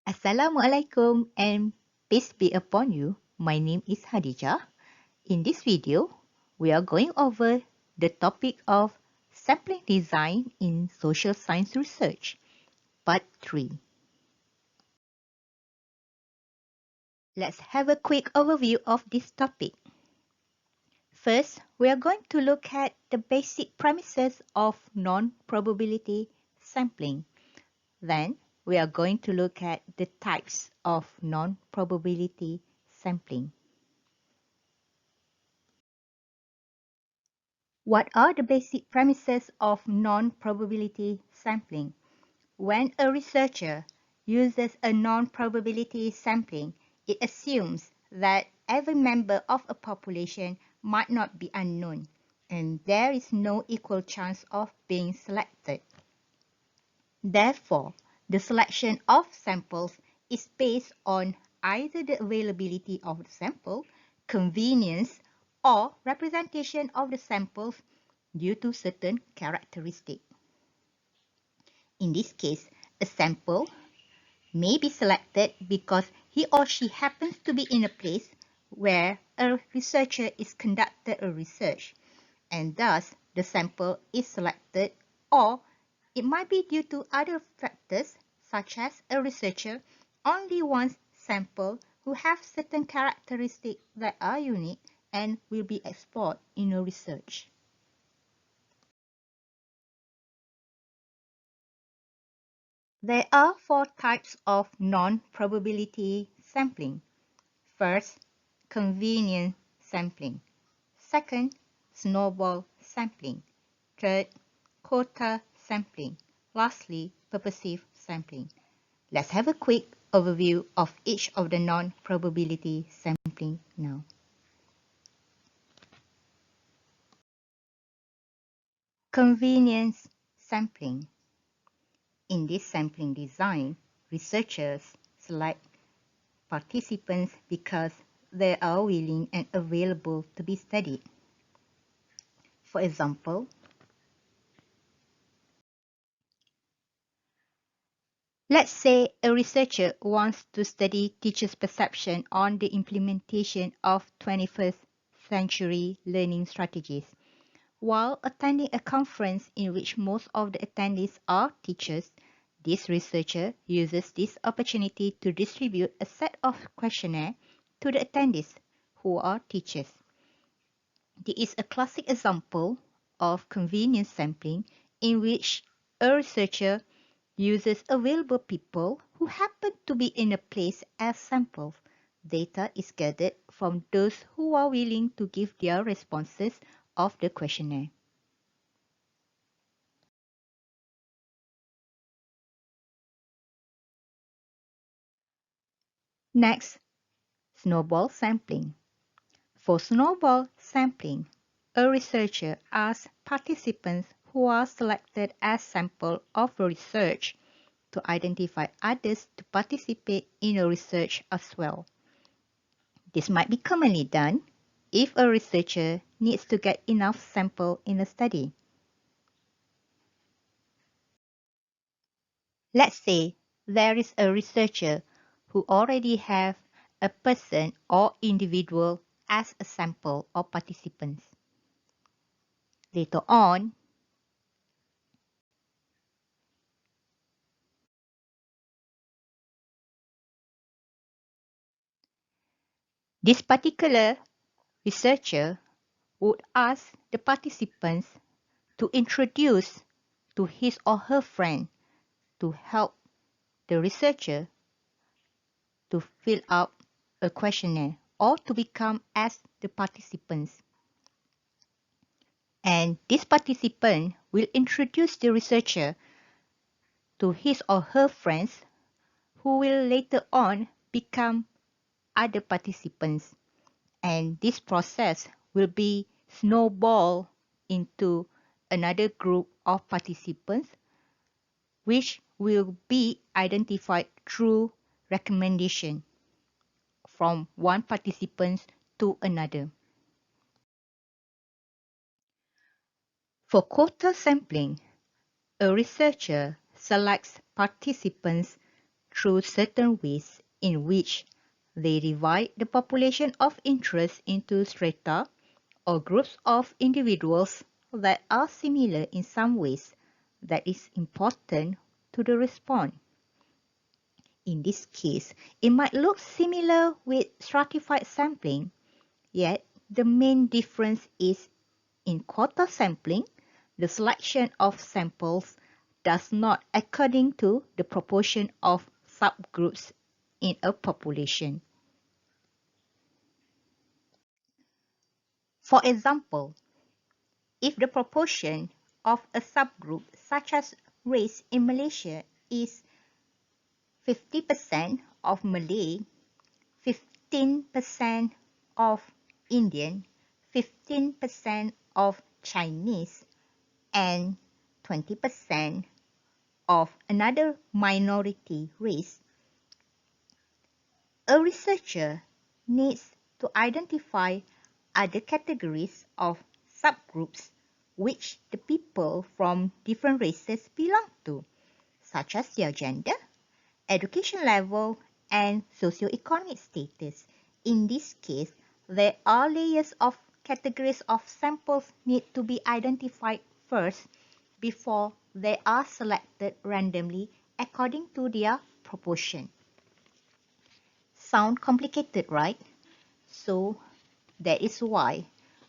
Assalamualaikum and peace be upon you. My name is Hadijah. In this video, we are going over the topic of sampling design in social science research, part 3. Let's have a quick overview of this topic. First, we are going to look at the basic premises of non-probability sampling. Then, we are going to look at the types of non-probability sampling. What are the basic premises of non-probability sampling? When a researcher uses a non-probability sampling, it assumes that every member of a population might not be unknown, and there is no equal chance of being selected. Therefore, the selection of samples is based on either the availability of the sample, convenience, or representation of the samples due to certain characteristics. In this case, a sample may be selected because he or she happens to be in a place where a researcher is conducting a research, and thus the sample is selected, or it might be due to other factors such as a researcher only wants samples who have certain characteristics that are unique and will be explored in a research. There are 4 types of non-probability sampling. First, convenience sampling. Second, snowball sampling. Third, quota sampling. Lastly, purposive sampling. Let's have a quick overview of each of the non-probability sampling now. Convenience sampling. In this sampling design, researchers select participants because they are willing and available to be studied. For example, let's say a researcher wants to study teachers' perception on the implementation of 21st century learning strategies. While attending a conference in which most of the attendees are teachers, this researcher uses this opportunity to distribute a set of questionnaires to the attendees who are teachers. This is a classic example of convenience sampling in which a researcher uses available people who happen to be in a place as samples. Data is gathered from those who are willing to give their responses of the questionnaire. Next, snowball sampling. For snowball sampling, a researcher asks participants who are selected as sample of a research to identify others to participate in a research as well. This might be commonly done if a researcher needs to get enough sample in a study. Let's say there is a researcher who already have a person or individual as a sample or participants. Later on, this particular researcher would ask the participants to introduce to his or her friend to help the researcher to fill out a questionnaire or to become as the participants. And this participant will introduce the researcher to his or her friends who will later on become other participants. And this process will be snowball into another group of participants which will be identified through recommendation from one participant to another. For quota sampling, a researcher selects participants through certain ways in which they divide the population of interest into strata or groups of individuals that are similar in some ways that is important to the response. In this case, it might look similar with stratified sampling, yet the main difference is in quota sampling, the selection of samples does not according to the proportion of subgroups in a population. For example, if the proportion of a subgroup such as race in Malaysia is 50% of Malay, 15% of Indian, 15% of Chinese, and 20% of another minority race, a researcher needs to identify other categories of subgroups which the people from different races belong to, such as their gender, education level, and socioeconomic status. In this case, there are layers of categories of samples need to be identified first before they are selected randomly according to their proportion. Sound complicated, right? So that is why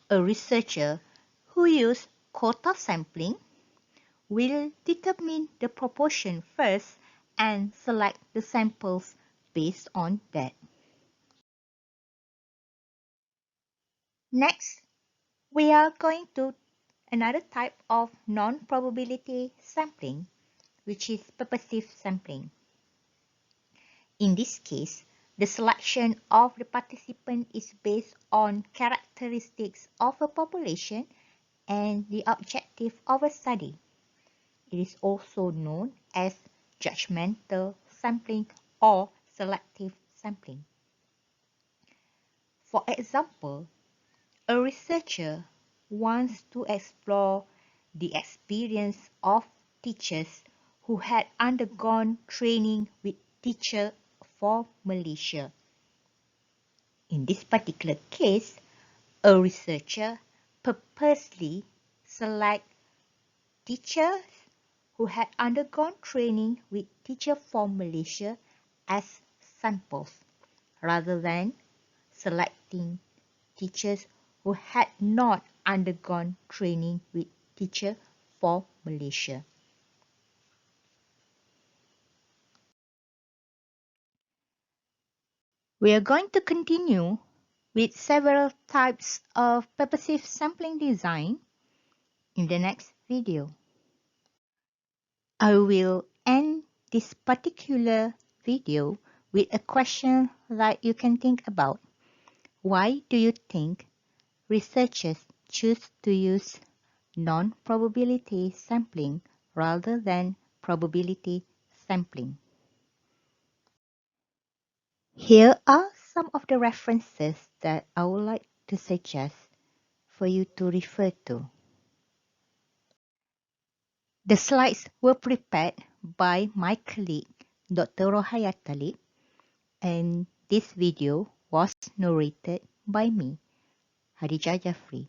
a researcher who uses quota sampling will determine the proportion first and select the samples based on that. Next, we are going to another type of non-probability sampling, which is purposive sampling. In this case, the selection of the participant is based on characteristics of a population and the objective of a study. It is also known as judgmental sampling or selective sampling. For example, a researcher wants to explore the experience of teachers who had undergone training with teachers for Malaysia. In this particular case, a researcher purposely selects teachers who had undergone training with teachers from Malaysia as samples, rather than selecting teachers who had not undergone training with teachers for Malaysia. We are going to continue with several types of purposive sampling design in the next video. I will end this particular video with a question that you can think about. Why do you think researchers choose to use non-probability sampling rather than probability sampling? Here are some of the references that I would like to suggest for you to refer to. The slides were prepared by my colleague, Dr. Rohaya Talib, and this video was narrated by me, Hadijah Jaffri.